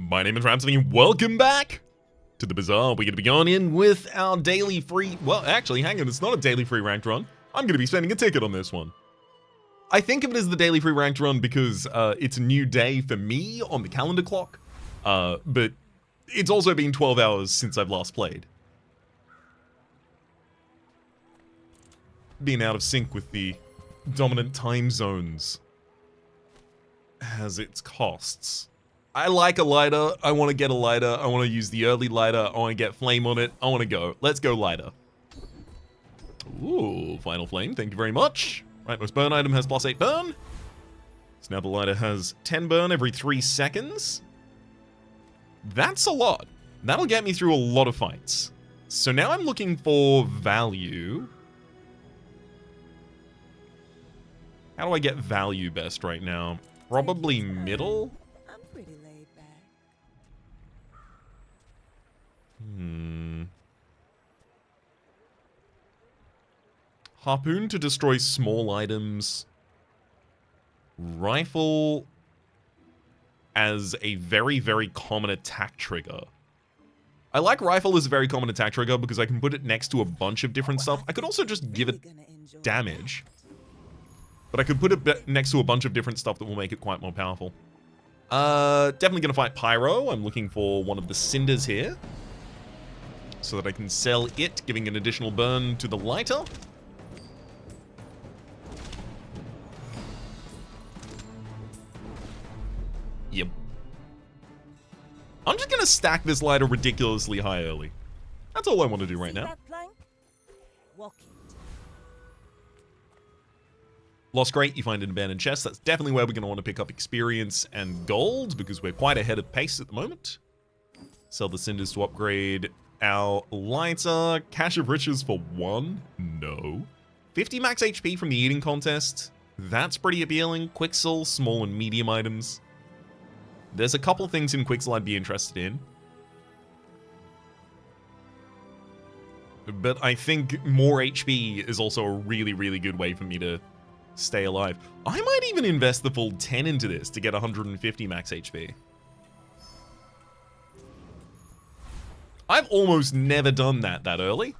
My name is Rhapsody, and welcome back to the Bazaar. We're going to be going in with our daily free... Well, actually, hang on, it's not a daily free ranked run. I'm going to be spending a ticket on this one. I think of it as the daily free ranked run because it's a new day for me on the calendar clock. But it's also been 12 hours since I've last played. Being out of sync with the dominant time zones has its costs. I like a lighter. I want to get a lighter. I want to use the early lighter. I want to get flame on it. I want to go. Let's go lighter. Ooh, final flame. Thank you very much. Right, most burn item has +8 burn. So now the lighter has 10 burn every 3 seconds. That's a lot. That'll get me through a lot of fights. So now I'm looking for value. How do I get value best right now? Probably middle? I'm pretty laid back. Harpoon to destroy small items. Rifle as a very, very common attack trigger. I like rifle as a very common attack trigger because I can put it next to a bunch of different stuff. I could also just give it damage. But I could put it next to a bunch of different stuff that will make it quite more powerful. Definitely going to fight Pyro. I'm looking for one of the cinders here, so that I can sell it, giving an additional burn to the lighter. Yep. I'm just going to stack this lighter ridiculously high early. That's all I want to do right now. Lost Crate, you find an abandoned chest. That's definitely where we're going to want to pick up experience and gold, because we're quite ahead of pace at the moment. Sell the cinders to upgrade our lighter. Cache of riches for 1? No. 50 max HP from the eating contest. That's pretty appealing. Quixel, small and medium items. There's a couple things in Quixel I'd be interested in. But I think more HP is also a really, really good way for me to stay alive. I might even invest the full 10 into this to get 150 max HP. I've almost never done that early.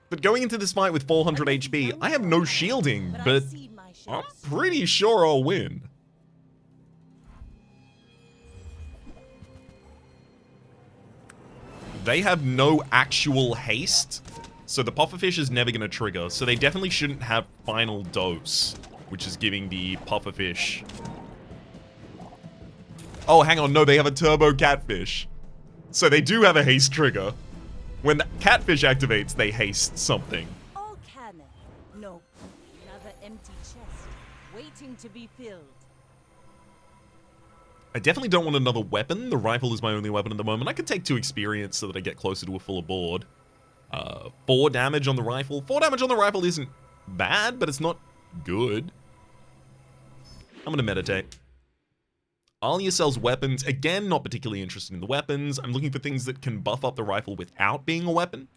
But going into this fight with 400 HP, I have no shielding, but I'm pretty sure I'll win. They have no actual haste, so the pufferfish is never going to trigger, so they definitely shouldn't have final dose, which is giving the pufferfish... Oh, hang on, no, they have a turbo catfish. So they do have a haste trigger. When the catfish activates, they haste something. All cannon. No. Another empty chest, waiting to be filled. I definitely don't want another weapon. The rifle is my only weapon at the moment. I could take 2 experience so that I get closer to a fuller board. 4 damage on the rifle. 4 damage on the rifle isn't bad, but it's not good. I'm gonna meditate. Alia sells weapons. Again, not particularly interested in the weapons. I'm looking for things that can buff up the rifle without being a weapon.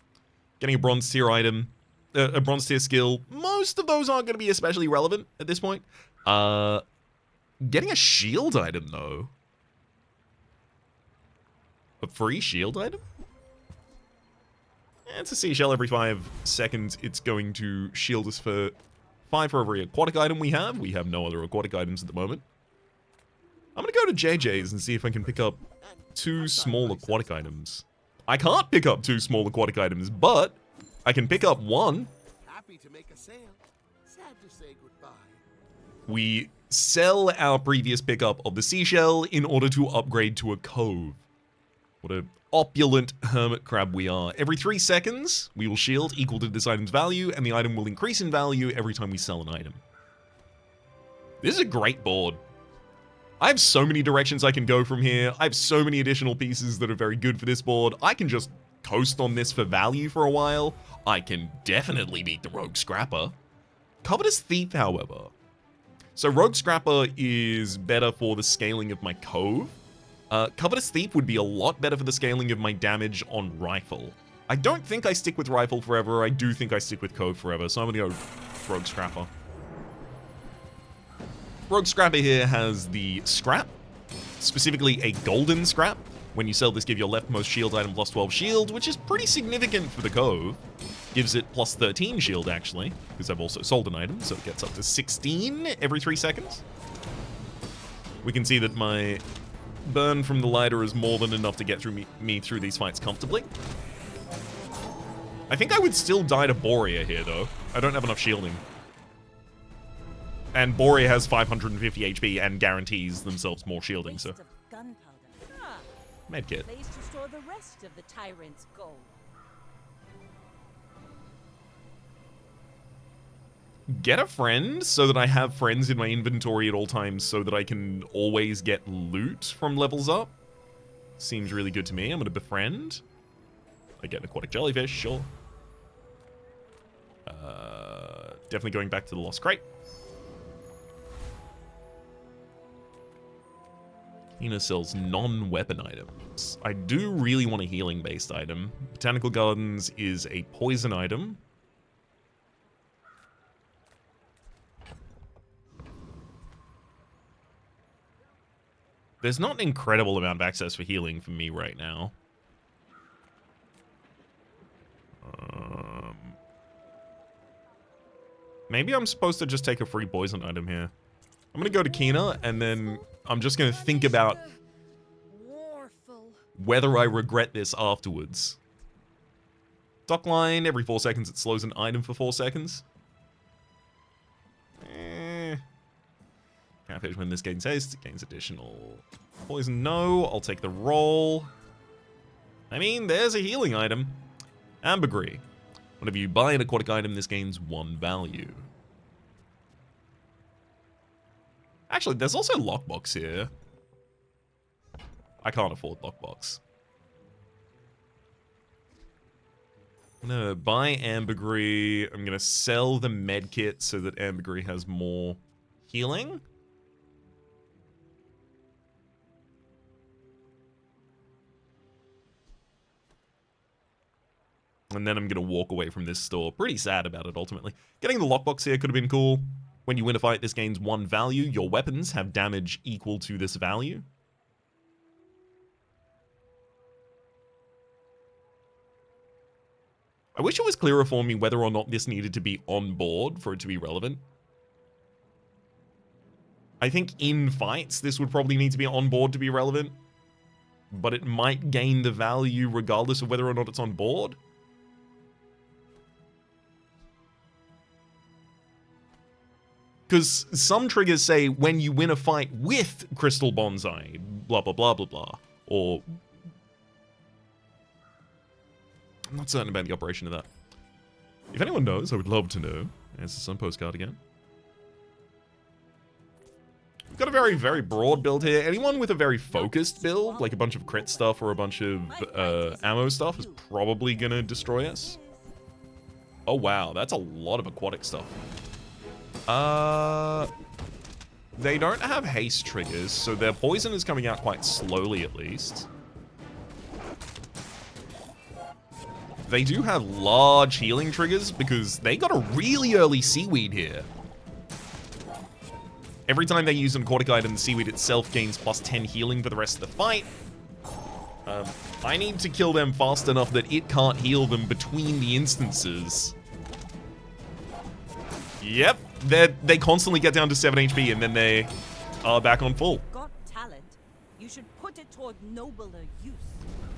Getting a bronze tier item, a bronze tier skill. Most of those aren't going to be especially relevant at this point. Getting a shield item, though. A free shield item? It's a seashell every 5 seconds. It's going to shield us for 5 for every aquatic item we have. We have no other aquatic items at the moment. I'm going to go to JJ's and see if I can pick up 2 small aquatic items. I can't pick up 2 small aquatic items, but I can pick up 1. Happy to make a sale. Sad to say goodbye. We sell our previous pickup of the seashell in order to upgrade to a cove. What an opulent hermit crab we are. Every 3 seconds, we will shield equal to this item's value, and the item will increase in value every time we sell an item. This is a great board. I have so many directions I can go from here. I have so many additional pieces that are very good for this board. I can just coast on this for value for a while. I can definitely beat the Rogue Scrapper. Covetous Thief, however. So Rogue Scrapper is better for the scaling of my Cove. Covetous Thief would be a lot better for the scaling of my damage on Rifle. I don't think I stick with Rifle forever. I do think I stick with Cove forever, so I'm gonna go Rogue Scrapper. Rogue Scrapper here has the scrap, specifically a golden scrap. When you sell this, give your leftmost shield item plus 12 shield, which is pretty significant for the Cove. Gives it plus 13 shield, actually, because I've also sold an item, so it gets up to 16 every 3 seconds. We can see that my burn from the lighter is more than enough to get through me through these fights comfortably. I think I would still die to Borea here, though. I don't have enough shielding. And Borea has 550 HP and guarantees themselves more shielding, so... Medkit. Place to store the rest of the tyrant's gold. Get a friend so that I have friends in my inventory at all times so that I can always get loot from levels up. Seems really good to me. I'm going to befriend. I get an aquatic jellyfish, sure. Definitely going back to the Lost Crate. Ina sells non-weapon items. I do really want a healing-based item. Botanical Gardens is a poison item. There's not an incredible amount of access for healing for me right now. Maybe I'm supposed to just take a free poison item here. I'm gonna go to Kina, and then I'm just gonna think about whether I regret this afterwards. Dockline, every 4 seconds it slows an item for 4 seconds. Catfish when this gains haste, it gains additional poison. No, I'll take the roll. I mean, there's a healing item. Ambergris. Whenever you buy an aquatic item, this gains 1 value. Actually, there's also lockbox here. I can't afford lockbox. I'm gonna buy ambergris. I'm gonna sell the medkit so that ambergris has more healing. And then I'm going to walk away from this store. Pretty sad about it, ultimately. Getting the lockbox here could have been cool. When you win a fight, this gains 1 value. Your weapons have damage equal to this value. I wish it was clearer for me whether or not this needed to be on board for it to be relevant. I think in fights, this would probably need to be on board to be relevant. But it might gain the value regardless of whether or not it's on board. Because some triggers say when you win a fight with Crystal Bonsai, blah, blah, blah, blah, blah. Or... I'm not certain about the operation of that. If anyone knows, I would love to know. There's the Sun postcard again. We've got a very, very broad build here. Anyone with a very focused build, like a bunch of crit stuff or a bunch of ammo stuff, is probably going to destroy us. Oh, wow. That's a lot of aquatic stuff. They don't have haste triggers, so their poison is coming out quite slowly at least. They do have large healing triggers because they got a really early seaweed here. Every time they use an aquatic item, the seaweed itself gains plus 10 healing for the rest of the fight. I need to kill them fast enough that it can't heal them between the instances. Yep. They constantly get down to 7 HP and then they are back on full. Got talent. You should put it toward nobler use.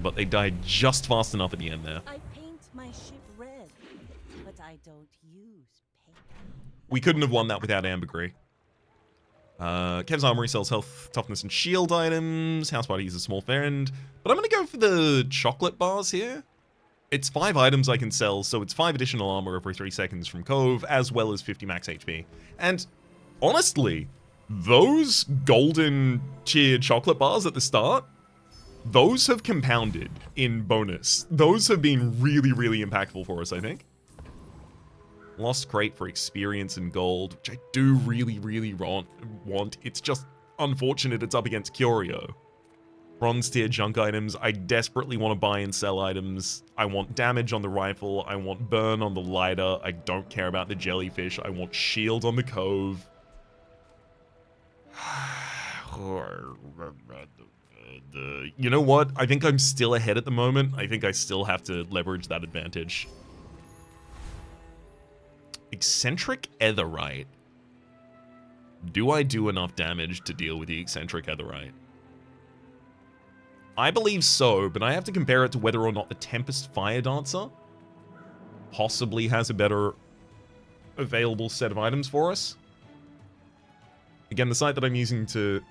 But they died just fast enough at the end there. I paint my ship red, but I don't use paint. We couldn't have won that without ambergris. Kev's Armory sells health, toughness, and shield items. House Party is a small friend. But I'm going to go for the chocolate bars here. It's 5 items I can sell, so it's 5 additional armor every 3 seconds from Cove, as well as 50 max HP. And honestly, those golden tier chocolate bars at the start, those have compounded in bonus. Those have been really, really impactful for us, I think. Lost Crate for experience and gold, which I do really, really want. It's just unfortunate it's up against Curio. Bronze tier junk items. I desperately want to buy and sell items. I want damage on the rifle. I want burn on the lighter. I don't care about the jellyfish. I want shield on the Cove. You know what? I think I'm still ahead at the moment. I think I still have to leverage that advantage. Eccentric Etherite. Do I do enough damage to deal with the Eccentric Etherite? I believe so, but I have to compare it to whether or not the Tempest Fire Dancer possibly has a better available set of items for us. Again, the site that I'm using to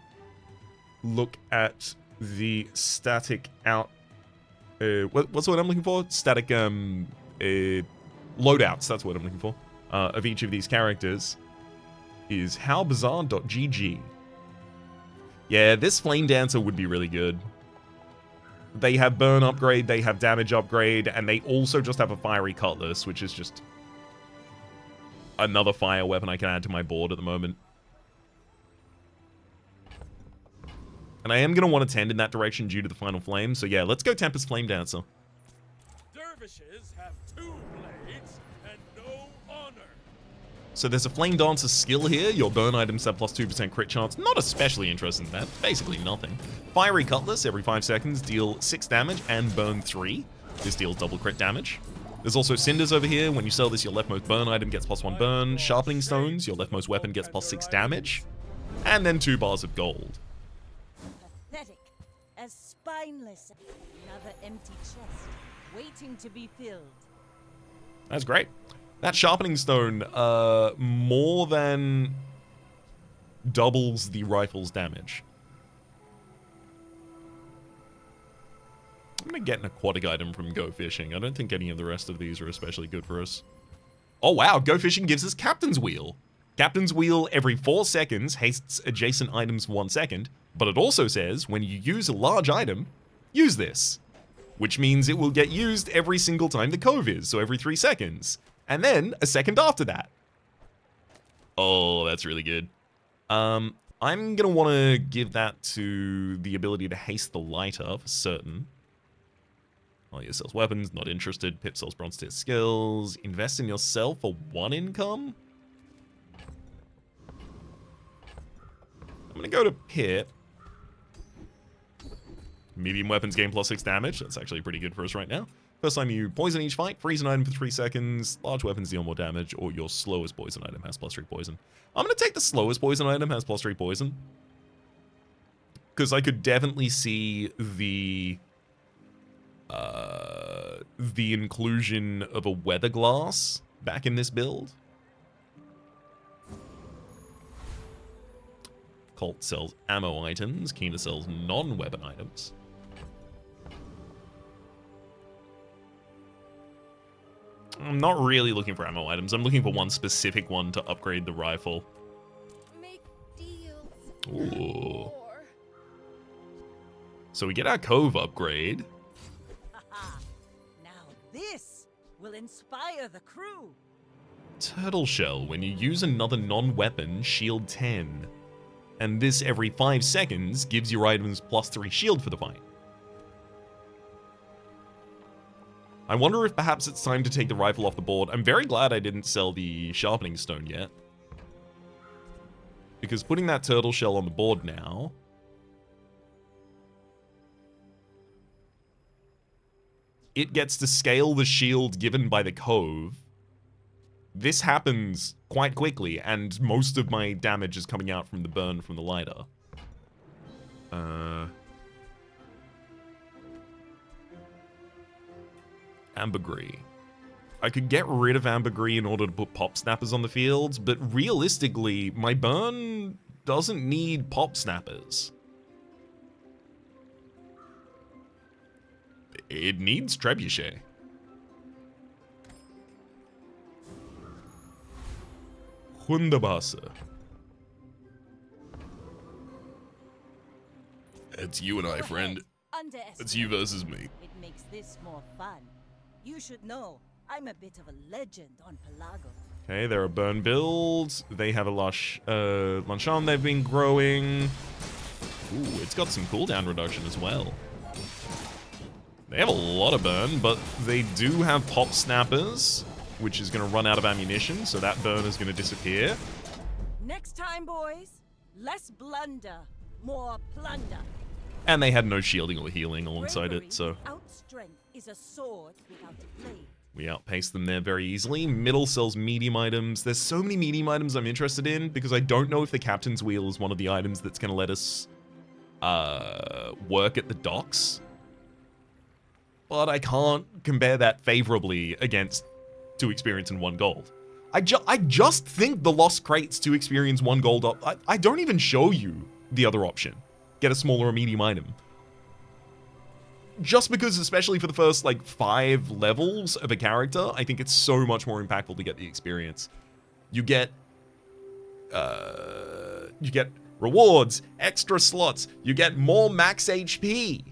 look at the static out... what's the word I'm looking for? Static, loadouts, that's what I'm looking for, of each of these characters, is howbazaar.gg. Yeah, this Flame Dancer would be really good. They have burn upgrade, they have damage upgrade, and they also just have a fiery cutlass, which is just another fire weapon I can add to my board at the moment. And I am going to want to tend in that direction due to the final flame, so yeah, let's go Tempest Flame Dancer. Dervishes have 2 blades and no honor. So there's a Flame Dancer skill here. Your burn items have plus 2% crit chance. Not especially interested in that. Basically nothing. Fiery Cutlass, every 5 seconds, deal 6 damage and burn 3. This deals double crit damage. There's also Cinders over here. When you sell this, your leftmost burn item gets plus 1 burn. Sharpening Stones, your leftmost weapon gets plus 6 damage. And then 2 bars of gold. Pathetic. As spineless. Another empty chest, waiting to be filled. That's great. That Sharpening Stone more than doubles the rifle's damage. I'm going to get an aquatic item from Go Fishing. I don't think any of the rest of these are especially good for us. Oh wow, Go Fishing gives us Captain's Wheel. Captain's Wheel every 4 seconds hastes adjacent items for 1 second, but it also says when you use a large item, use this. Which means it will get used every single time the cove is, so every 3 seconds. And then a second after that. Oh, that's really good. I'm going to want to give that to the ability to haste the lighter for certain. Allia sells weapons, not interested. Pip sells bronze tier skills. Invest in yourself for 1 income. I'm going to go to Pip. Medium weapons gain plus 6 damage. That's actually pretty good for us right now. First time you poison each fight, freeze an item for 3 seconds. Large weapons deal more damage, or your slowest poison item has plus 3 poison. I'm going to take the slowest poison item has plus 3 poison. Because I could definitely see the inclusion of a weather glass back in this build. Colt sells ammo items. Kina sells non-weapon items. I'm not really looking for ammo items. I'm looking for one specific one to upgrade the rifle. Make deals. Ooh. So we get our Cove upgrade. Now this will inspire the crew. Turtle Shell. When you use another non-weapon, shield 10. And this every 5 seconds gives your items plus 3 shield for the fight. I wonder if perhaps it's time to take the rifle off the board. I'm very glad I didn't sell the Sharpening Stone yet. Because putting that Turtle Shell on the board now... it gets to scale the shield given by the Cove. This happens quite quickly, and most of my damage is coming out from the burn from the lighter. Ambergris. I could get rid of Ambergris in order to put Pop Snappers on the field, but realistically, my burn doesn't need Pop Snappers. It needs Trebuchet. Wunderbasse. It's you and I, friend. It's you versus me. It makes this more fun. You should know, I'm a bit of a legend on Pelago. Okay, they're a burn build. They have a lush Lanchan they've been growing. Ooh, it's got some cooldown reduction as well. They have a lot of burn, but they do have Pop Snappers, which is going to run out of ammunition, so that burn is going to disappear. Next time, boys, Less blunder, more plunder. And they had no shielding or healing alongside Bravery it, so without strength is a sword without a blade. we outpaced them there very easily. Middle sells medium items. There's so many medium items I'm interested in because I don't know if the Captain's Wheel is one of the items that's going to let us work at the docks. But I can't compare that favorably against 2 experience and 1 gold. I just think the Lost Crates 2 experience 1 gold I don't even show you the other option. Get a smaller or medium item. Just because, especially for the first, like, 5 levels of a character, I think it's so much more impactful to get the experience. You get rewards, extra slots, you get more max HP.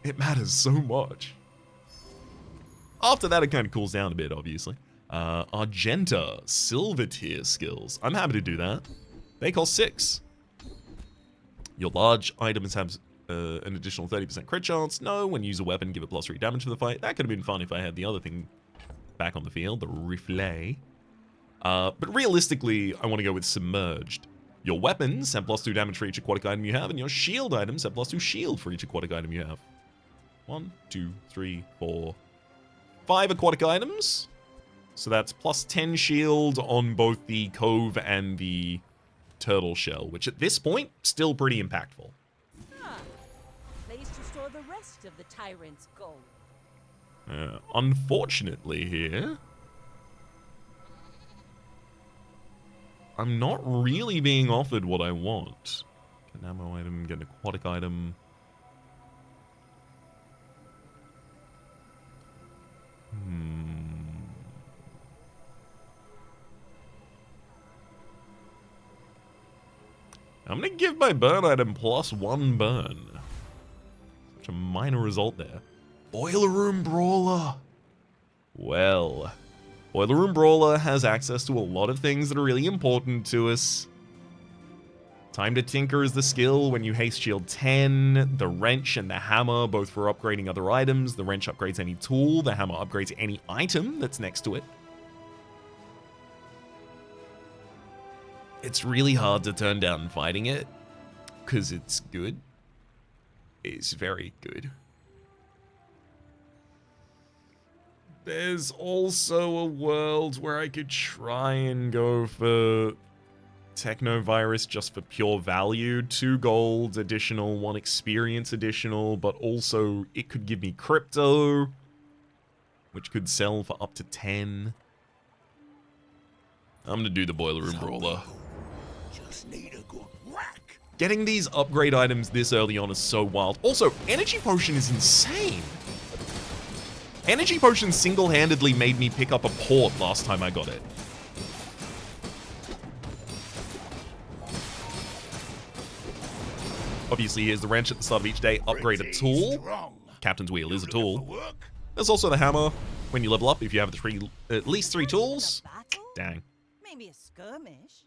It matters so much. After that, it kind of cools down a bit, obviously. Argenta, silver tier skills. I'm happy to do that. They cost 6. Your large items have an additional 30% crit chance. No, when you use a weapon, give it +3 damage for the fight. That could have been fun if I had the other thing back on the field, the rifle. But realistically, I want to go with submerged. Your weapons have +2 damage for each aquatic item you have, and your shield items have +2 shield for each aquatic item you have. 1, 2, 3, 4, 5 aquatic items. So that's +10 shield on both the Cove and the Turtle Shell, which at this point, still pretty impactful. Ah, place to store the rest of the tyrant's gold. Unfortunately here, I'm not really being offered what I want. Get an ammo item, get an aquatic item. I'm gonna give my burn item +1 burn. Such a minor result there. Boiler Room Brawler. Well, Boiler Room Brawler has access to a lot of things that are really important to us. Time to Tinker is the skill when you haste shield 10. The wrench and the hammer, both for upgrading other items. The wrench upgrades any tool. The hammer upgrades any item that's next to it. It's really hard to turn down fighting it, because it's good. It's very good. There's also a world where I could try and go for Technovirus just for pure value. 2 gold additional, 1 experience additional, but also it could give me crypto, which could sell for up to 10. I'm gonna do the Boiler Room Brawler. Just need a good whack. Getting these upgrade items this early on is so wild. Also, Energy Potion is insane. Energy Potion single-handedly made me pick up a port last time I got it. Obviously, here's the wrench at the start of each day. Upgrade a tool. Captain's Wheel is a tool. There's also the hammer. When you level up, if you have at least 3 tools. Dang. Maybe a skirmish.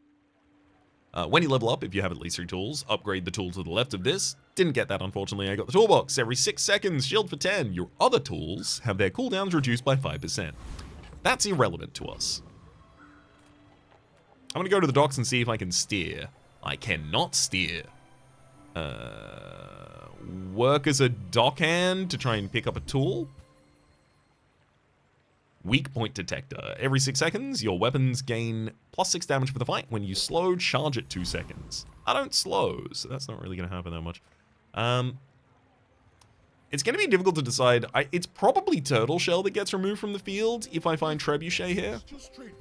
When you level up, if you have at least 3 tools, upgrade the tool to the left of this. Didn't get that, unfortunately. I got the toolbox. Every 6 seconds, shield for 10. Your other tools have their cooldowns reduced by 5%. That's irrelevant to us. I'm gonna go to the docks and see if I can steer. I cannot steer. Work as a dockhand to try and pick up a tool. Weak point detector. Every 6 seconds, your weapons gain +6 damage for the fight. When you slow, charge at 2 seconds. I don't slow, so that's not really going to happen that much. It's going to be difficult to decide. It's probably Turtle Shell that gets removed from the field if I find Trebuchet here.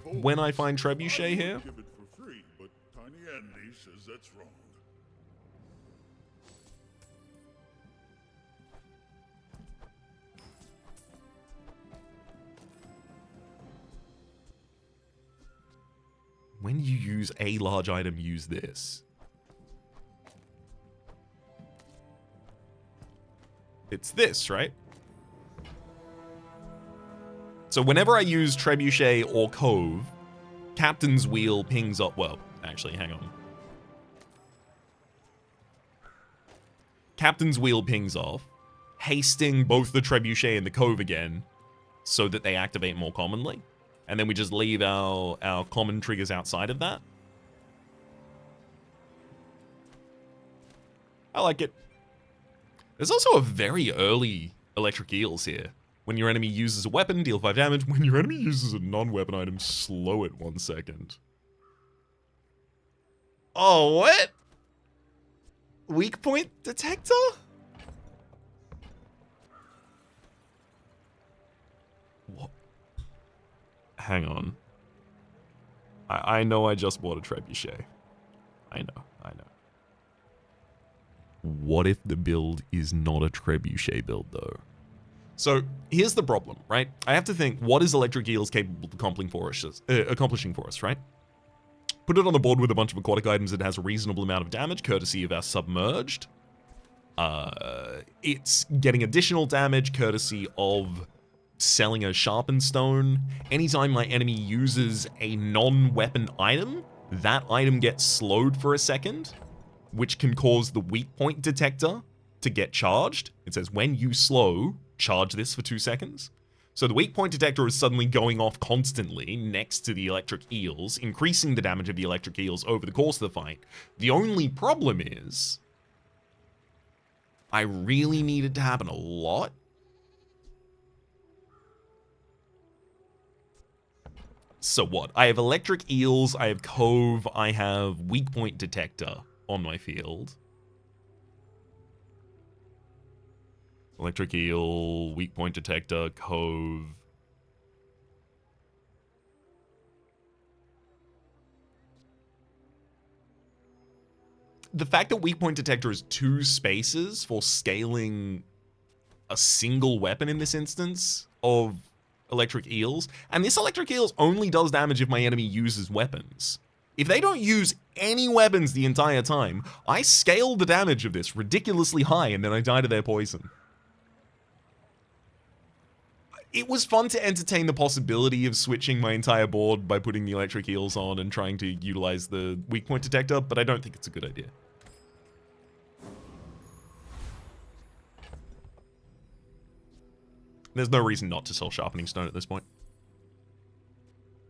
When I find Trebuchet here. Give it for free, but Tiny Andy says that's wrong. When you use a large item, use this. It's this, right? So whenever I use Trebuchet or Cove, Captain's Wheel pings up. Well, actually, hang on. Captain's Wheel pings off, hasting both the Trebuchet and the Cove again, so that they activate more commonly. And then we just leave our common triggers outside of that. I like it. There's also a very early electric eels here. When your enemy uses a weapon, deal 5 damage. When your enemy uses a non-weapon item, slow it 1 second. Oh, what? Weak point detector? What? Hang on. I know I just bought a trebuchet. I know. What if the build is not a trebuchet build, though? So, here's the problem, right? I have to think, what is Electric Eels capable of accomplishing for us, right? Put it on the board with a bunch of aquatic items that has a reasonable amount of damage, courtesy of our Submerged. It's getting additional damage, courtesy of selling a Sharpened Stone. Anytime my enemy uses a non-weapon item, that item gets slowed for a second, which can cause the weak point detector to get charged. It says, when you slow, charge this for 2 seconds. So the weak point detector is suddenly going off constantly next to the electric eels, increasing the damage of the electric eels over the course of the fight. The only problem is, I really need it to happen a lot. So what? I have electric eels, I have Cove, I have weak point detector on my field. Electric eel, weak point detector, Cove. The fact that weak point detector is 2 spaces for scaling a single weapon in this instance of electric eels, and this electric eels only does damage if my enemy uses weapons. If they don't use any weapons the entire time, I scale the damage of this ridiculously high and then I die to their poison. It was fun to entertain the possibility of switching my entire board by putting the electric eels on and trying to utilize the weak point detector, but I don't think it's a good idea. There's no reason not to sell Sharpening Stone at this point.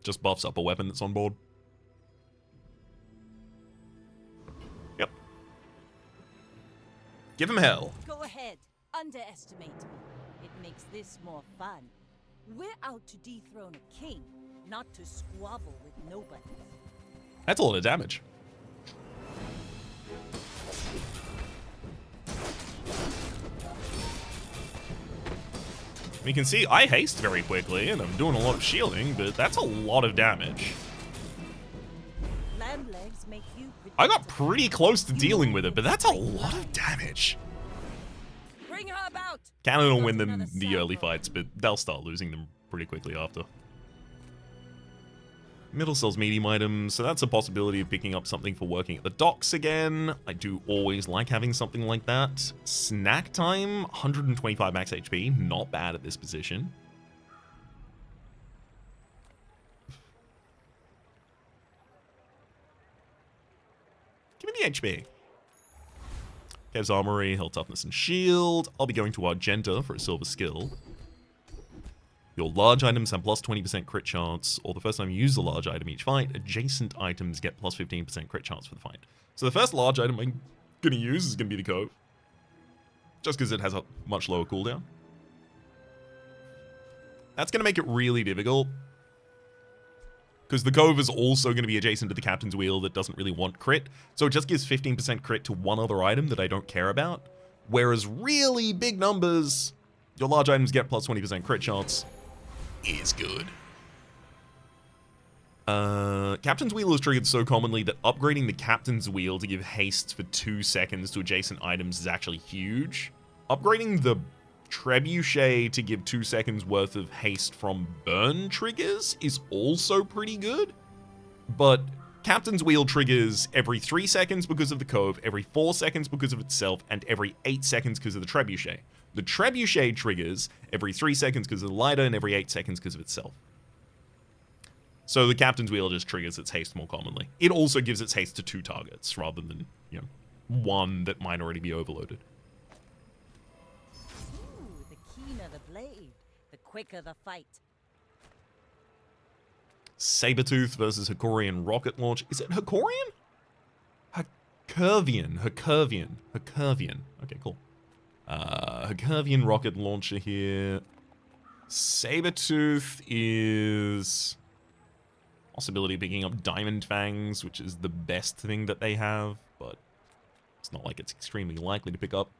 Just buffs up a weapon that's on board. Yep. Give him hell. Go ahead, underestimate me. It makes this more fun. We're out to dethrone a king, not to squabble with nobody. That's a lot of damage. You can see I haste very quickly and I'm doing a lot of shielding, but that's a lot of damage. Land legs make you I got pretty close to dealing with it, but that's a lot of damage. Bring her about. Cannon will win them the early fights, but they'll start losing them pretty quickly after. Middle sells medium items, so that's a possibility of picking up something for working at the docks again. I do always like having something like that. Snack time, 125 max HP, not bad at this position. Give me the HP. Kev's Armory, Health, Toughness, and Shield. I'll be going to Argenta for a silver skill. Your large items have plus 20% crit chance, or the first time you use a large item each fight, adjacent items get plus 15% crit chance for the fight. So the first large item I'm going to use is going to be the Cove. Just because it has a much lower cooldown. That's going to make it really difficult. Because the Cove is also going to be adjacent to the Captain's Wheel that doesn't really want crit. So it just gives 15% crit to one other item that I don't care about. Whereas really big numbers, your large items get plus 20% crit chance, is good. Captain's Wheel is triggered so commonly that upgrading the Captain's Wheel to give haste for 2 seconds to adjacent items is actually huge. Upgrading the Trebuchet to give 2 seconds worth of haste from burn triggers is also pretty good. But Captain's Wheel triggers every 3 seconds because of the Cove, every 4 seconds because of itself, and every 8 seconds because of the Trebuchet. The Trebuchet triggers every 3 seconds because of the lighter and every 8 seconds because of itself. So the Captain's Wheel just triggers its haste more commonly. It also gives its haste to 2 targets rather than, you know, 1 that might already be overloaded. Ooh, the keener the blade, the quicker the fight. Sabertooth versus Hikorian rocket launch. Is it Hikorian? Hercurvian. Okay, cool. Hercurvian rocket launcher here. Sabertooth is possibility of picking up Diamond Fangs, which is the best thing that they have, but it's not like it's extremely likely to pick up.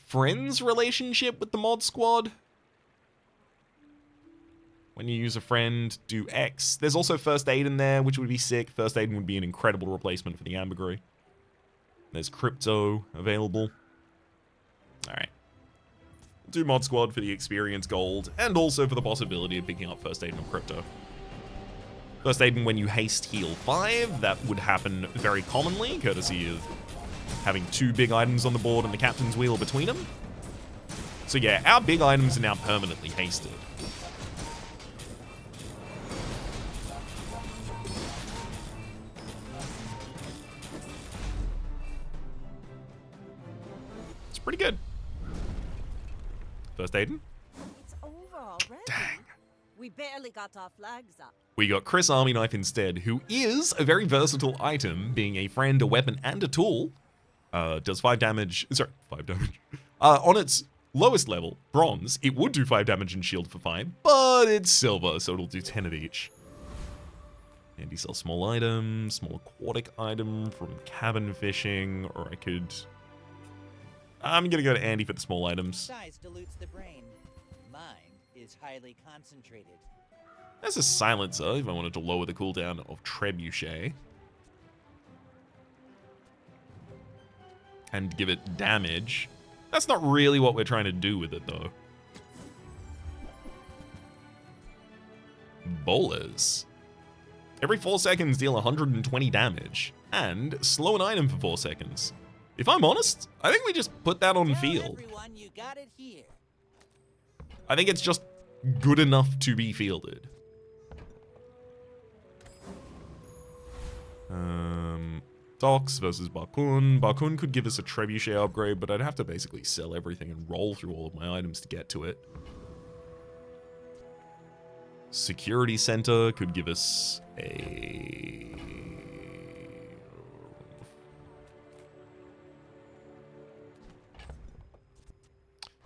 Friends relationship with the mod squad. When you use a friend, do X. There's also First Aid in there, which would be sick. First Aid would be an incredible replacement for the ambergris. There's Crypto available. Alright. Do Mod Squad for the experience gold, and also for the possibility of picking up First Aid on Crypto. First Aid when you haste heal 5, that would happen very commonly, courtesy of having 2 big items on the board and the captain's wheel between them. So yeah, our big items are now permanently hasted. It's pretty good. First Aiden. It's over already. Dang. We barely got our flags up. We got Chris Army Knife instead, who is a very versatile item, being a friend, a weapon, and a tool. Does 5 damage. Sorry, 5 damage. On its lowest level, bronze, it would do 5 damage and shield for 5, but it's silver, so it'll do 10 of each. Andy sells small item, small aquatic item from cabin fishing, or I could. I'm gonna go to Andy for the small items. Size dilutes the brain. Mind is highly concentrated. There's a silencer if I wanted to lower the cooldown of Trebuchet. And give it damage. That's not really what we're trying to do with it, though. Bowlers. Every 4 seconds deal 120 damage. And slow an item for 4 seconds. If I'm honest, I think we just put that on Tell field. everyone you got it here. I think it's just good enough to be fielded. Dox versus Bakun. Bakun could give us a Trebuchet upgrade, but I'd have to basically sell everything and roll through all of my items to get to it. Security Center could give us a...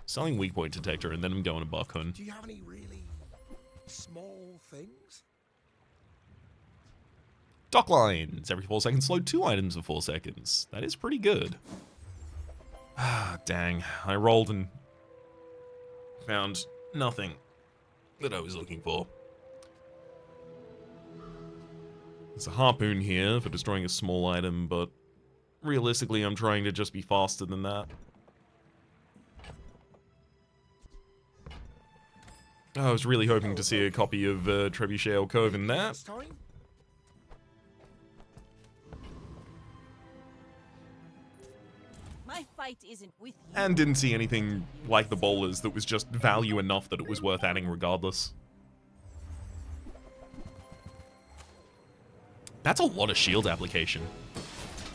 Selling weak point detector, and then I'm going to Bakun. Do you have any really small things? Dock lines. Every 4 seconds, load 2 items for 4 seconds. That is pretty good. Ah, dang. I rolled and found nothing that I was looking for. There's a harpoon here for destroying a small item, but realistically, I'm trying to just be faster than that. I was really hoping to see a copy of Trebuchet Alcove in that. This time? My fight isn't with you. And didn't see anything like the bowlers that was just value enough that it was worth adding regardless. That's a lot of shield application.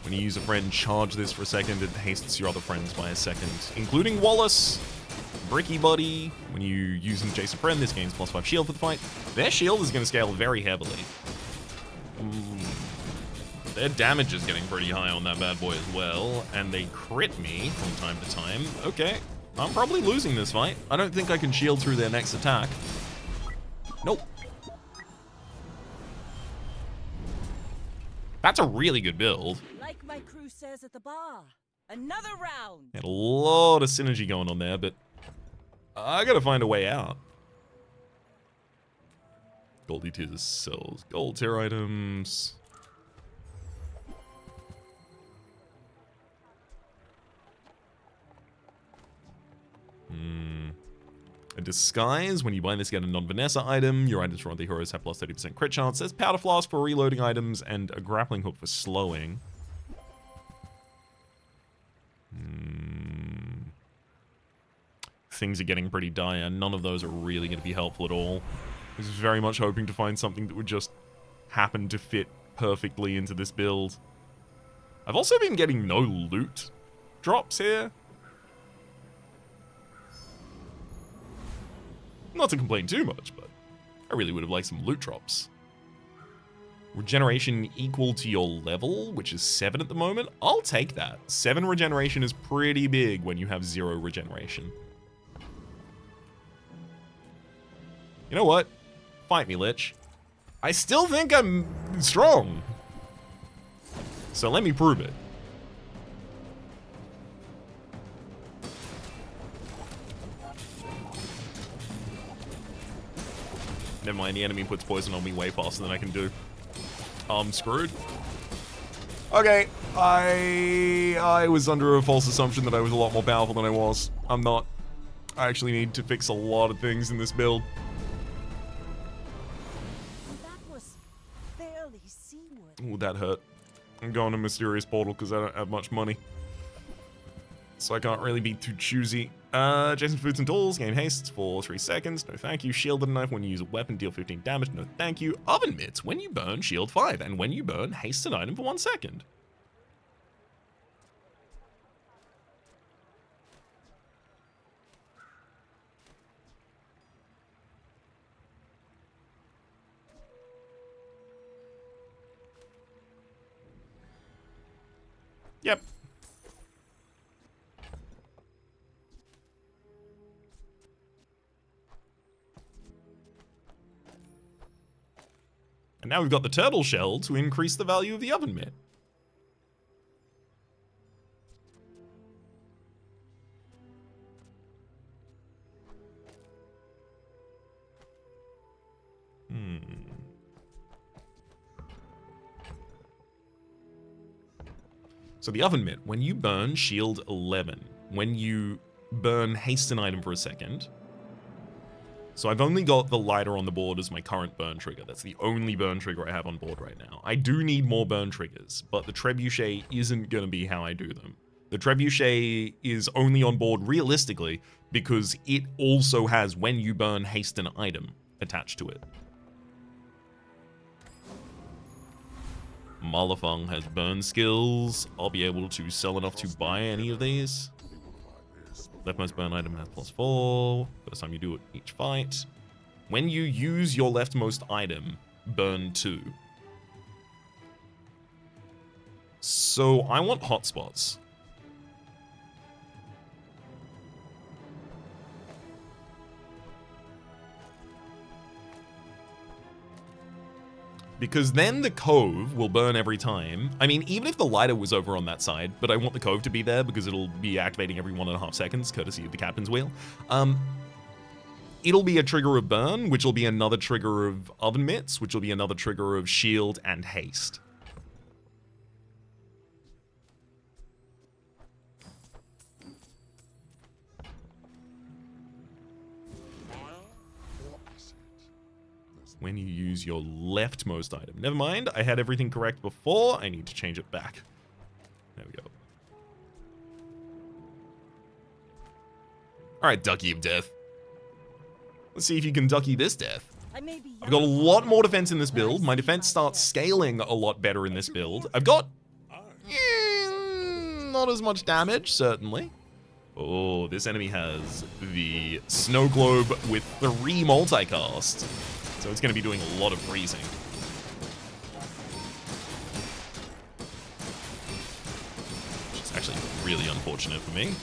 When you use a friend, charge this for a second, it hastes your other friends by a second, including Wallace, Bricky Buddy. When you use an adjacent friend, this gains +5 shield for the fight. Their shield is going to scale very heavily. Their damage is getting pretty high on that bad boy as well, and they crit me from time to time. Okay, I'm probably losing this fight. I don't think I can shield through their next attack. Nope. That's a really good build. Like my crew says at the bar, another round. Had a lot of synergy going on there, but I gotta find a way out. Goldie tiers sells gold tier items. A disguise. When you buy this, get a non-Vanessa item. Your items from the heroes have plus 30% crit chance. There's powder flask for reloading items and a grappling hook for slowing. Things are getting pretty dire. None of those are really going to be helpful at all. I was very much hoping to find something that would just happen to fit perfectly into this build. I've also been getting no loot drops here. Not to complain too much, but I really would have liked some loot drops. Regeneration equal to your level, which is 7 at the moment. I'll take that. 7 regeneration is pretty big when you have 0 regeneration. You know what? Fight me, Lich. I still think I'm strong. So let me prove it. Never mind, the enemy puts poison on me way faster than I can do. I'm screwed. Okay, I was under a false assumption that I was a lot more powerful than I was. I'm not. I actually need to fix a lot of things in this build. That was fairly seaward. Ooh, that hurt. I'm going to Mysterious Portal because I don't have much money. So I can't really be too choosy. Jason Foods and Tools, gain haste for 3 seconds. No thank you. Shielded knife when you use a weapon, deal 15 damage. No thank you. Oven mitts, when you burn, shield 5. And when you burn, haste an item for 1 second. Yep. And now we've got the turtle shell to increase the value of the oven mitt. So the oven mitt, when you burn, shield 11. When you burn, haste an item for a second. So I've only got the lighter on the board as my current burn trigger. That's the only burn trigger I have on board right now. I do need more burn triggers, but the trebuchet isn't going to be how I do them. The trebuchet is only on board realistically because it also has when you burn, haste an item attached to it. Malafang has burn skills. I'll be able to sell enough to buy any of these. Leftmost burn item has +4. First time you do it each fight. When you use your leftmost item, burn 2. So I want hotspots. Because then the cove will burn every time. I mean, even if the lighter was over on that side, but I want the cove to be there because it'll be activating every 1.5 seconds, courtesy of the captain's wheel. It'll be a trigger of burn, which will be another trigger of oven mitts, which will be another trigger of shield and haste. When you use your leftmost item. Never mind, I had everything correct before. I need to change it back. There we go. Alright, Ducky of Death. Let's see if you can Ducky this death. I've got a lot more defense in this build. My defense starts scaling a lot better in this build. I've got... not as much damage, certainly. Oh, this enemy has the Snow Globe with 3 multicast. So it's going to be doing a lot of freezing. Which is actually really unfortunate for me.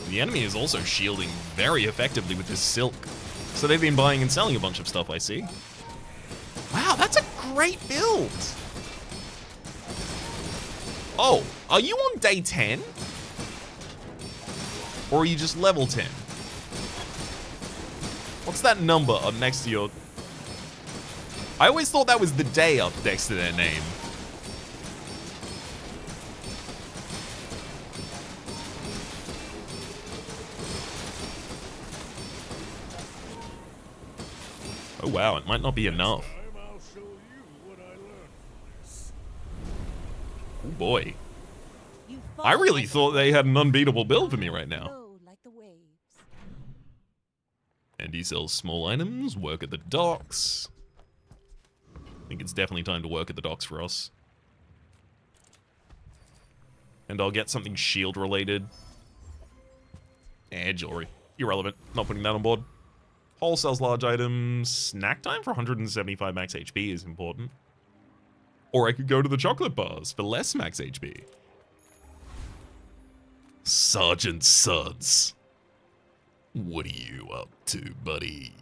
The enemy is also shielding very effectively with this silk. So they've been buying and selling a bunch of stuff, I see. Wow, that's a great build! Oh, are you on day 10? Or are you just level 10? What's that number up next to your... I always thought that was the day up next to their name. Oh wow, it might not be enough. Oh boy. I really thought they had an unbeatable build for me right now. And he sells small items, work at the docks. I think it's definitely time to work at the docks for us. And I'll get something shield related. Jewelry. Irrelevant. Not putting that on board. Wholesales large items. Snack time for 175 max HP is important. Or I could go to the chocolate bars for less max HP. Sergeant Suds. What are you up to, buddy?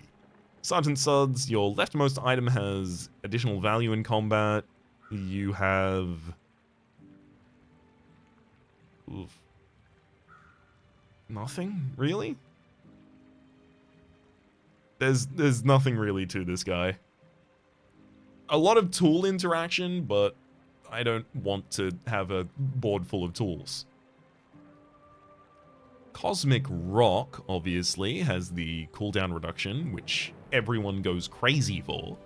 Sergeant Suds, your leftmost item has additional value in combat. You have... Oof. Nothing, really? There's nothing really to this guy. A lot of tool interaction, but I don't want to have a board full of tools. Cosmic Rock, obviously, has the cooldown reduction, which everyone goes crazy for.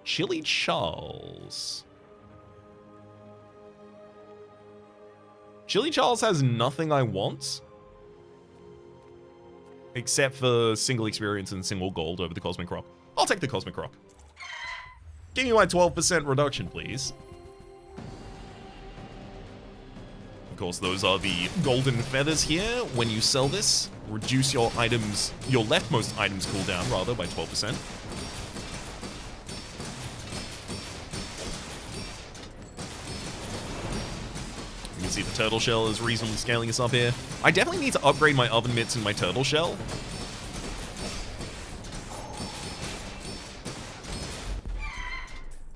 Chili Charles. Chili Charles has nothing I want. Except for single experience and single gold over the Cosmic Rock. I'll take the Cosmic Rock. Give me my 12% reduction, please. Of course, those are the golden feathers here. When you sell this, reduce your items, your leftmost items cooldown, rather, by 12%. You can see the turtle shell is reasonably scaling us up here. I definitely need to upgrade my oven mitts and my turtle shell.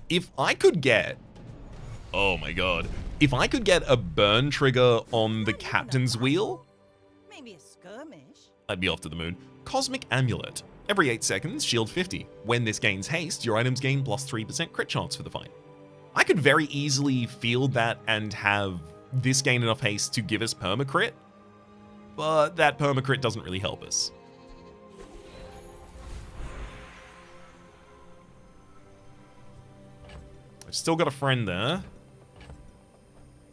If I could get... Oh my god. If I could get a burn trigger on the captain's wheel... Maybe a skirmish. I'd be off to the moon. Cosmic Amulet. Every 8 seconds, shield 50. When this gains haste, your items gain plus 3% crit chance for the fight. I could very easily field that and have this gain enough haste to give us permacrit, but that permacrit doesn't really help us. I've still got a friend there.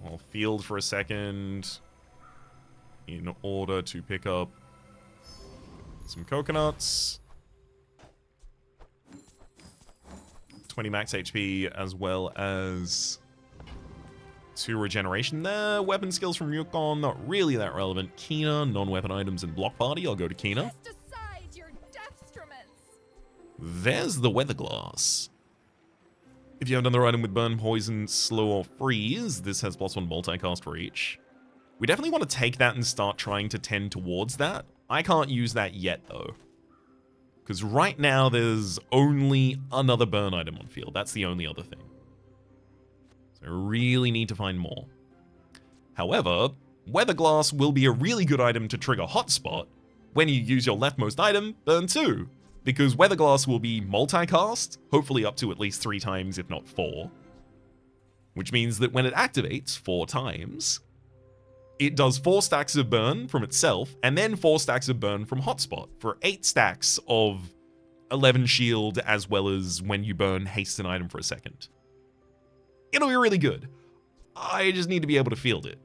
I'll field for a second in order to pick up some coconuts. 20 max HP as well as 2 regeneration there. Weapon skills from Yukon, not really that relevant. Kina, non-weapon items and block party. I'll go to Kina. Cast aside your destruments. There's the weather glass. If you have another item with burn, poison, slow, or freeze, this has +1 multicast for each. We definitely want to take that and start trying to tend towards that. I can't use that yet, though. Because right now, there's only another burn item on field. That's the only other thing. So I really need to find more. However, weather glass will be a really good item to trigger hotspot when you use your leftmost item, burn 2. Because weather glass will be multicast, hopefully up to at least 3 times, if not 4. Which means that when it activates 4 times, it does 4 stacks of burn from itself, and then 4 stacks of burn from hotspot, for 8 stacks of 11 shield, as well as when you burn haste an item for a second. It'll be really good. I just need to be able to field it.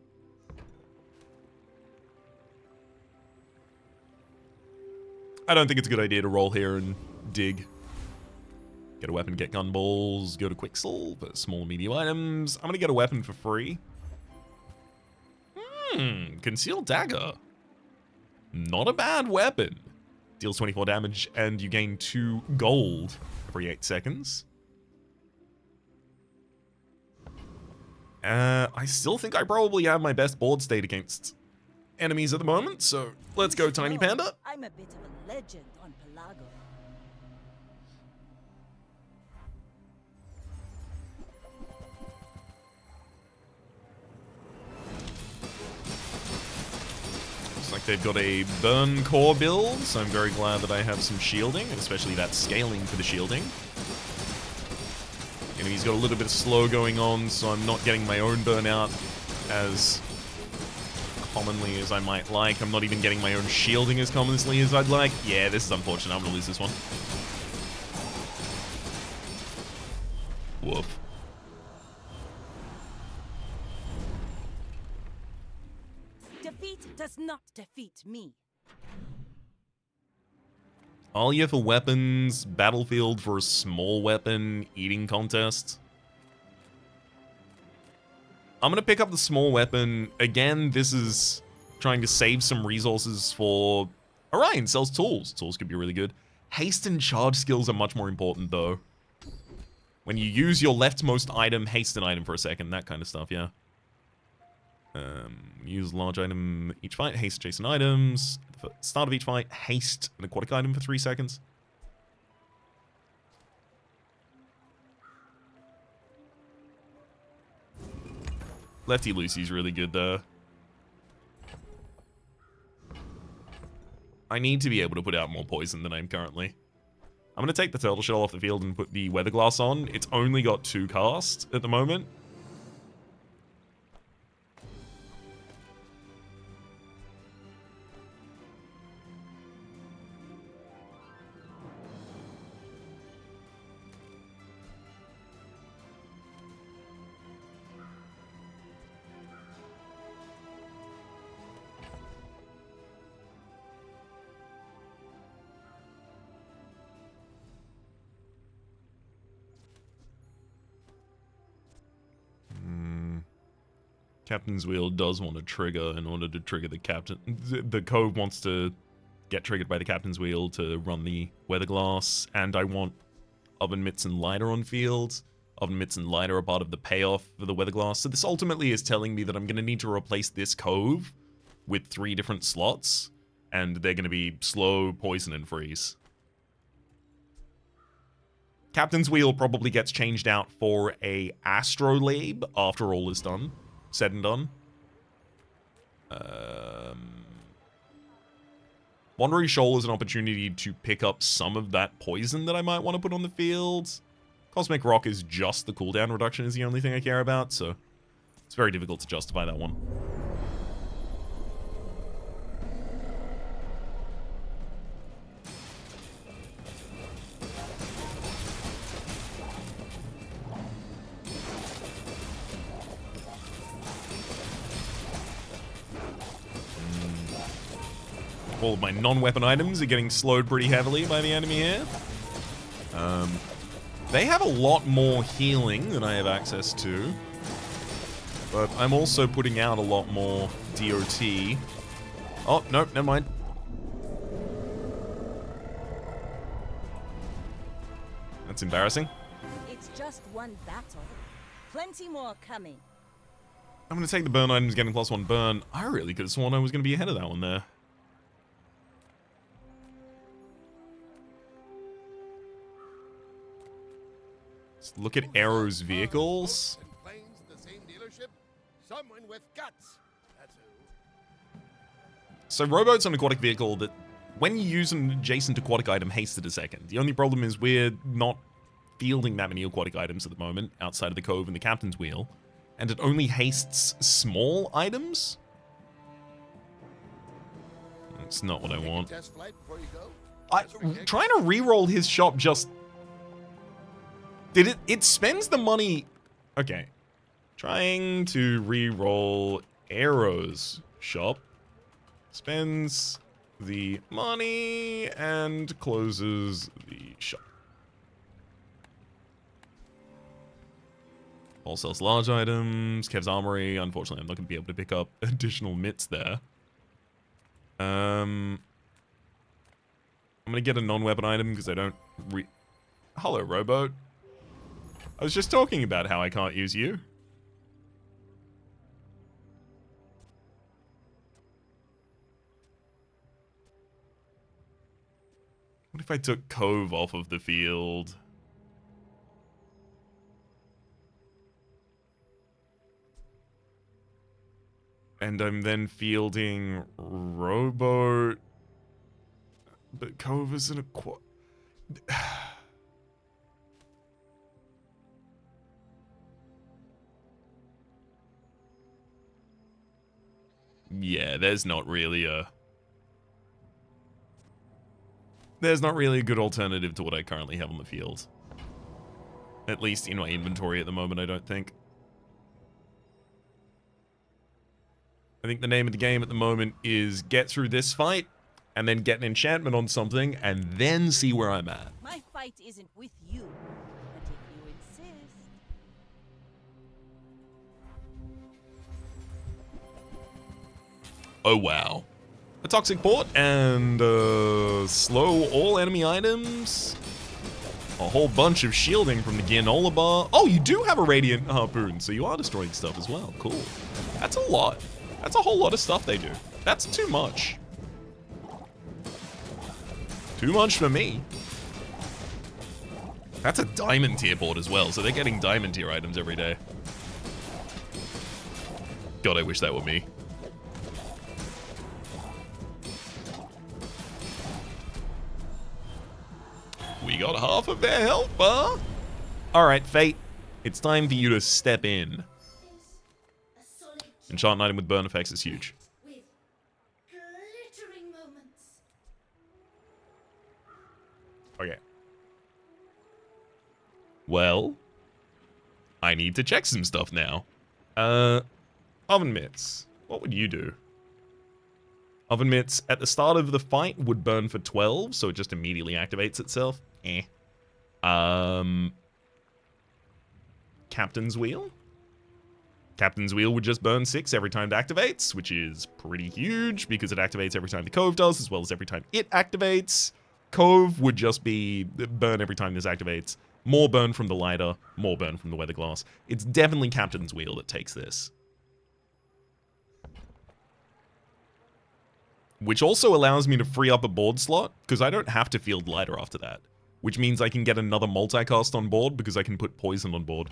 I don't think it's a good idea to roll here and dig. Get a weapon, get gun balls, go to Quixel for small and medium items. I'm gonna get a weapon for free. Concealed dagger. Not a bad weapon. Deals 24 damage and you gain 2 gold every 8 seconds. I still think I probably have my best board state against enemies at the moment, so let's go, Tiny Panda. I'm a bit of a legend on Pelago. Looks like they've got a burn core build, so I'm very glad that I have some shielding, especially that scaling for the shielding. Enemy's got a little bit of slow going on, so I'm not getting my own burnout as commonly as I might like. I'm not even getting my own shielding as commonly as I'd like. Yeah, this is unfortunate. I'm gonna lose this one. Woof. Defeat does not defeat me. Alia for weapons, Battlefield for a small weapon, eating contest. I'm gonna pick up the small weapon. Again, this is trying to save some resources for Orion sells tools. Tools could be really good. Haste and charge skills are much more important, though. When you use your leftmost item, haste an item for a second. That kind of stuff, yeah. Use large item each fight. Haste adjacent items. For start of each fight, haste an aquatic item for 3 seconds. Lefty Lucy's really good, though. I need to be able to put out more poison than I am currently. I'm going to take the turtle shell off the field and put the weather glass on. It's only got 2 casts at the moment. Captain's wheel does want to trigger in order to trigger the captain. The cove wants to get triggered by the captain's wheel to run the weather glass, and I want oven mitts and lighter on field. Oven mitts and lighter are part of the payoff for the weather glass. So this ultimately is telling me that I'm going to need to replace this cove with 3 different slots, and they're going to be slow, poison, and freeze. Captain's wheel probably gets changed out for a astrolabe after all is done. Said and done. Wandering Shoal is an opportunity to pick up some of that poison that I might want to put on the field. Cosmic Rock is just the cooldown reduction is the only thing I care about, so it's very difficult to justify that one. All of my non-weapon items are getting slowed pretty heavily by the enemy here. They have a lot more healing than I have access to. But I'm also putting out a lot more DOT. Oh, nope, never mind. That's embarrassing. It's just one battle. Plenty more coming. I'm going to take the burn items, getting +1 burn. I really could have sworn I was going to be ahead of that one there. Let's look at Arrow's vehicles. Planes, the same dealership. Someone with guts. That's who. So Rowboat's an aquatic vehicle that, when you use an adjacent aquatic item, hasted a second. The only problem is we're not fielding that many aquatic items at the moment, outside of the cove and the captain's wheel. And it only hastes small items? That's not what I want. Test flight before you go. Trying to re-roll his shop just... It spends the money... Okay. Trying to re-roll Arrow's shop. Spends the money and closes the shop. All sells large items. Kev's Armory. Unfortunately, I'm not going to be able to pick up additional mitts there. I'm going to get a non-weapon item because I don't Hello, Rowboat. I was just talking about how I can't use you. What if I took Cove off of the field? And I'm then fielding Rowboat. But Cove is an Yeah, there's not really a good alternative to what I currently have on the field. At least in my inventory at the moment, I don't think. I think the name of the game at the moment is get through this fight, and then get an enchantment on something, and then see where I'm at. My fight isn't with you, but if you insist. Oh wow. A Toxic Port and slow all enemy items. A whole bunch of shielding from the Granola Bar. Oh, you do have a Radiant Harpoon, so you are destroying stuff as well. Cool. That's a lot. That's a whole lot of stuff they do. That's too much. Too much for me. That's a Diamond tier board as well, so they're getting Diamond tier items every day. God, I wish that were me. We got half of their health bar. All right, Fate. It's time for you to step in. Enchant item with burn effects is huge. With glittering moments. Okay. Well, I need to check some stuff now. Oven mitts. What would you do? Oven mitts at the start of the fight would burn for 12, so it just immediately activates itself. Captain's Wheel. Captain's Wheel would just burn 6 every time it activates, which is pretty huge because it activates every time the Cove does, as well as every time it activates. Cove would just be burn every time this activates. More burn from the lighter, more burn from the weather glass. It's definitely Captain's Wheel that takes this. Which also allows me to free up a board slot, because I don't have to field lighter after that. Which means I can get another multicast on board, because I can put poison on board.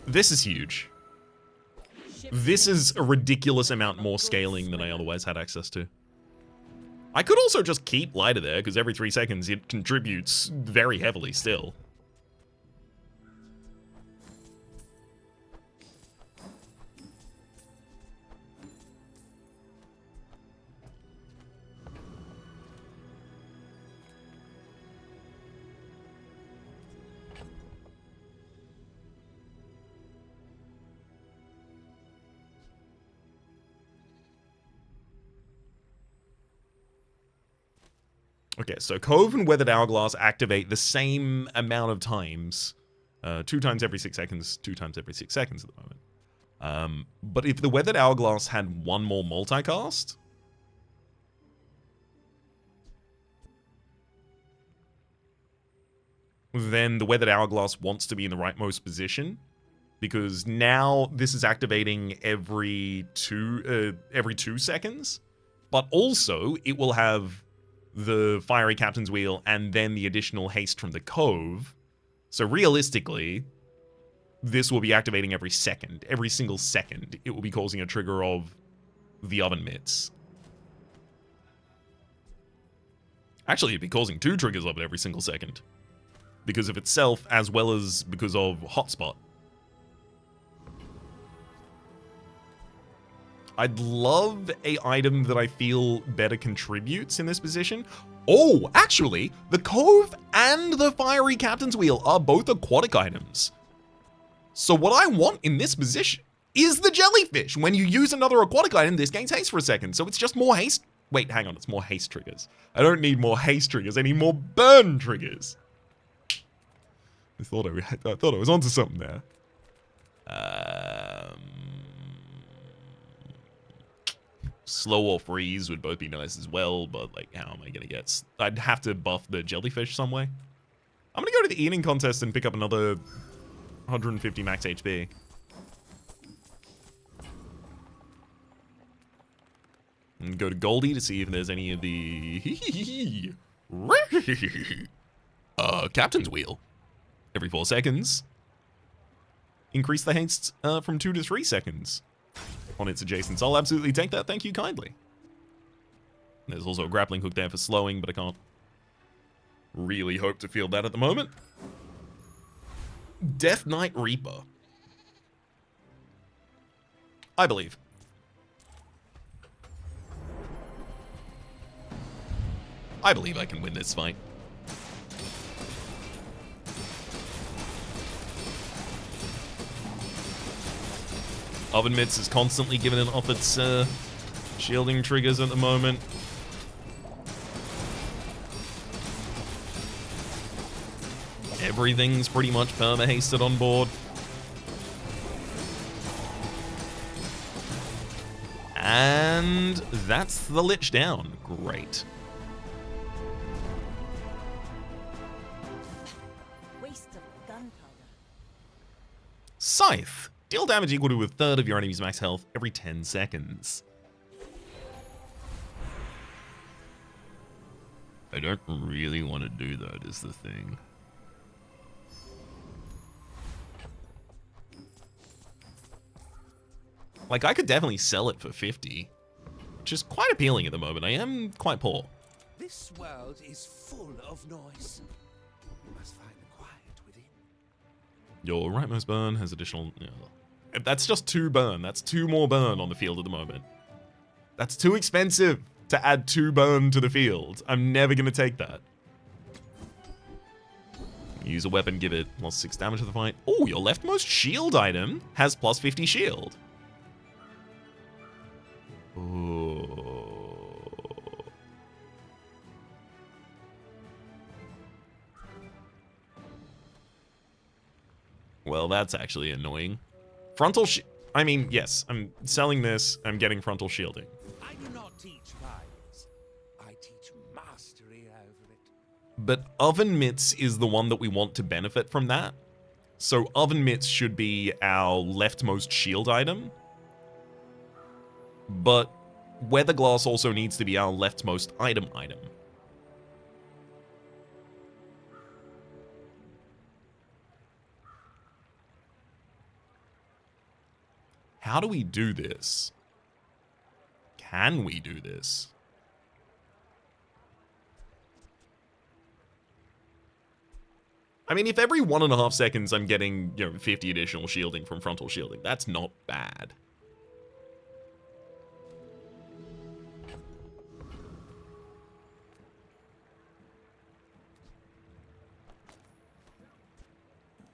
This is huge. This is a ridiculous amount more scaling than I otherwise had access to. I could also just keep lighter there, because every 3 seconds it contributes very heavily still. Okay, so Cove and Weathered Hourglass activate the same amount of times. 2 times every 6 seconds, 2 times every 6 seconds at the moment. But if the Weathered Hourglass had one more multicast, then the Weathered Hourglass wants to be in the rightmost position, because now this is activating every 2 seconds, but also it will have the Fiery Captain's Wheel and then the additional haste from the Cove. So realistically, this will be activating every second. Every single second, it will be causing a trigger of the Oven Mitts. Actually, it'd be causing 2 triggers of it every single second. Because of itself, as well as because of Hotspot. I'd love a item that I feel better contributes in this position. Oh, actually, the Cove and the Fiery Captain's Wheel are both aquatic items. So what I want in this position is the Jellyfish. When you use another aquatic item, this gains haste for a second. So it's just more haste. Wait, hang on, it's more haste triggers. I don't need more haste triggers, I need more burn triggers. I thought I was onto something there. Slow or freeze would both be nice as well, but like, how am I gonna get? I'd have to buff the Jellyfish some way. I'm gonna go to the eating contest and pick up another 150 max HP. And go to Goldie to see if there's any of the Captain's Wheel. Every 4 seconds. Increase the haste from 2 to 3 seconds on its adjacents. I'll absolutely take that, thank you kindly. There's also a grappling hook there for slowing, but I can't really hope to field that at the moment. Death Knight Reaper. I believe. I believe I can win this fight. Oven Mitts is constantly giving it off its shielding triggers at the moment. Everything's pretty much perma-hasted on board. And that's the Lich down. Great. Waste of gunpowder. Scythe. Deal damage equal to a third of your enemy's max health every 10 seconds. I don't really want to do that, is the thing. Like, I could definitely sell it for 50, which is quite appealing at the moment. I am quite poor. This world is full of noise. You must find the quiet within. Your rightmost burn has additional... That's just 2 burn. That's 2 more burn on the field at the moment. That's too expensive to add 2 burn to the field. I'm never going to take that. Use a weapon, give it plus 6 damage to the fight. Oh, your leftmost shield item has plus 50 shield. Ooh. Well, that's actually annoying. Frontal I mean, yes, I'm selling this. I'm getting frontal shielding. I do not teach violence. I teach mastery over it. But Oven Mitts is the one that we want to benefit from that. So Oven Mitts should be our leftmost shield item. But Weather Glass also needs to be our leftmost item. How do we do this? Can we do this? I mean, if every 1.5 seconds I'm getting, 50 additional shielding from frontal shielding, that's not bad.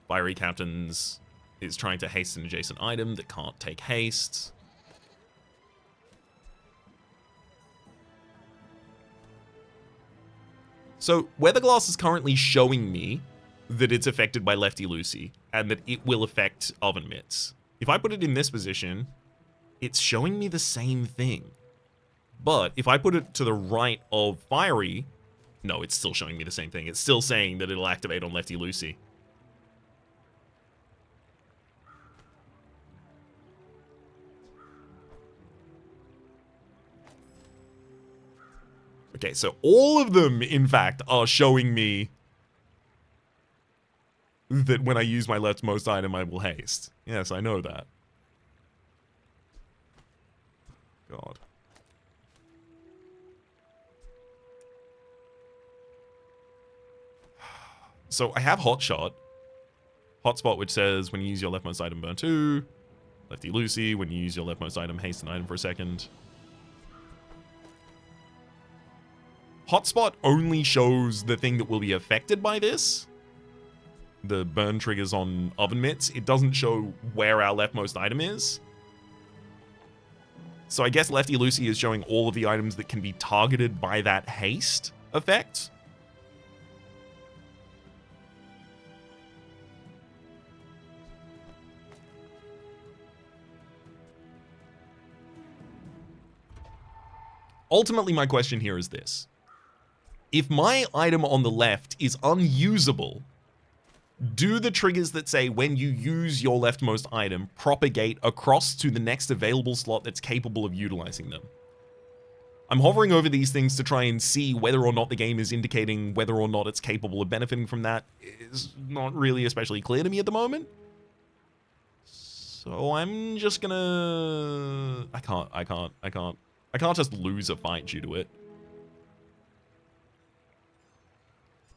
Fiery Captains is trying to haste an adjacent item that can't take haste. So, Weatherglass is currently showing me that it's affected by Lefty Lucy, and that it will affect Oven Mitts. If I put it in this position, it's showing me the same thing. But if I put it to the right of Fiery, no, it's still showing me the same thing. It's still saying that it'll activate on Lefty Lucy. Okay, so all of them, in fact, are showing me that when I use my leftmost item, I will haste. Yes, I know that. God. So I have Hotshot. Hotspot, which says when you use your leftmost item, burn 2. Lefty Lucy, when you use your leftmost item, haste an item for a second. Hotspot only shows the thing that will be affected by this. The burn triggers on Oven Mitts. It doesn't show where our leftmost item is. So I guess Lefty Lucy is showing all of the items that can be targeted by that haste effect. Ultimately, my question here is this. If my item on the left is unusable, do the triggers that say when you use your leftmost item propagate across to the next available slot that's capable of utilizing them? I'm hovering over these things to try and see whether or not the game is indicating whether or not it's capable of benefiting from that. It's not really especially clear to me at the moment. So I'm just gonna... I can't just lose a fight due to it.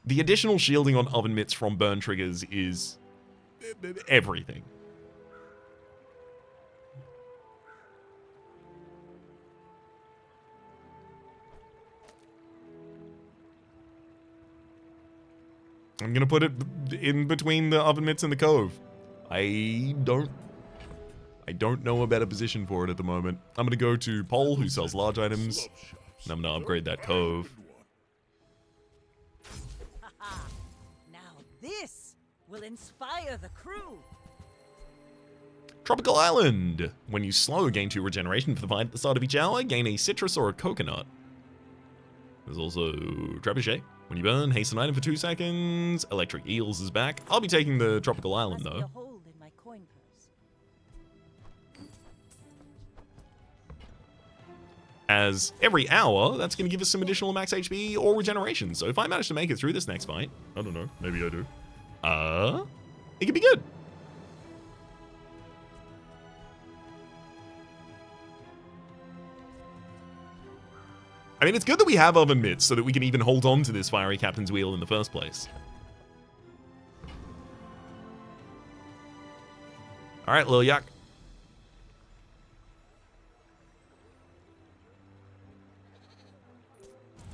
The additional shielding on Oven Mitts from burn triggers is everything. I'm gonna put it in between the Oven Mitts and the Cove. I don't know a better position for it at the moment. I'm gonna go to Pole, who sells large items, and I'm gonna upgrade that Cove. Now this will inspire the crew. Tropical Island. When you slow, gain 2 regeneration for the fight at the start of each hour. Gain a citrus or a coconut. There's also Trebuchet. When you burn, haste an item for 2 seconds. Electric Eels is back. I'll be taking the Tropical Island, Must be though. a hole in my coin purse. As every hour, that's going to give us some additional max HP or regeneration. So if I manage to make it through this next fight, I don't know, maybe I do. It could be good. I mean, it's good that we have oven mitts so that we can even hold on to this fiery captain's wheel in the first place. All right, Lil Yuck.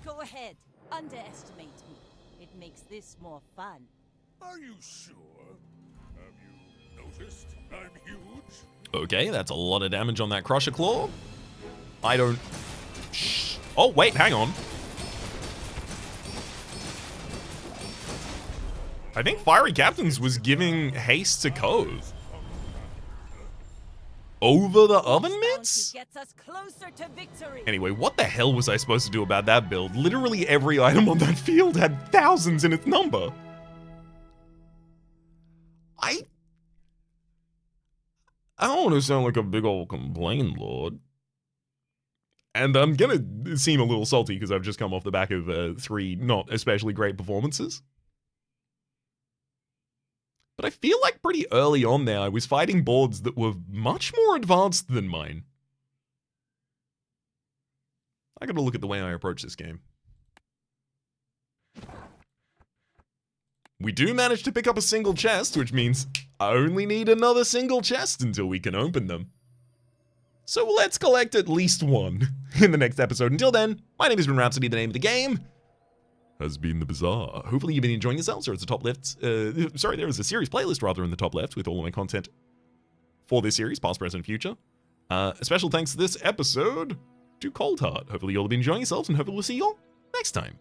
Go ahead, underestimate me. It makes this more fun. Are you sure? Have you noticed I'm huge? Okay, that's a lot of damage on that Crusher Claw. I don't... Shh. Oh, wait, hang on. I think Fiery Captains was giving haste to Cove. Over the oven mitts? Gets us closer to victory. Anyway, what the hell was I supposed to do about that build? Literally every item on that field had thousands in its number. I don't want to sound like a big old complaint lord. And I'm gonna seem a little salty because I've just come off the back of 3 not especially great performances. But I feel like pretty early on there, I was fighting boards that were much more advanced than mine. I gotta look at the way I approach this game. We do manage to pick up a single chest, which means I only need another single chest until we can open them. So let's collect at least 1 in the next episode. Until then, my name has been Rhapsody. The name of the game has been the Bazaar. Hopefully you've been enjoying yourselves. There is a top left, there is a series playlist rather in the top left with all of my content for this series, past, present, future. A special thanks this episode to Cold Heart. Hopefully you'll have been enjoying yourselves and hopefully we'll see you all next time.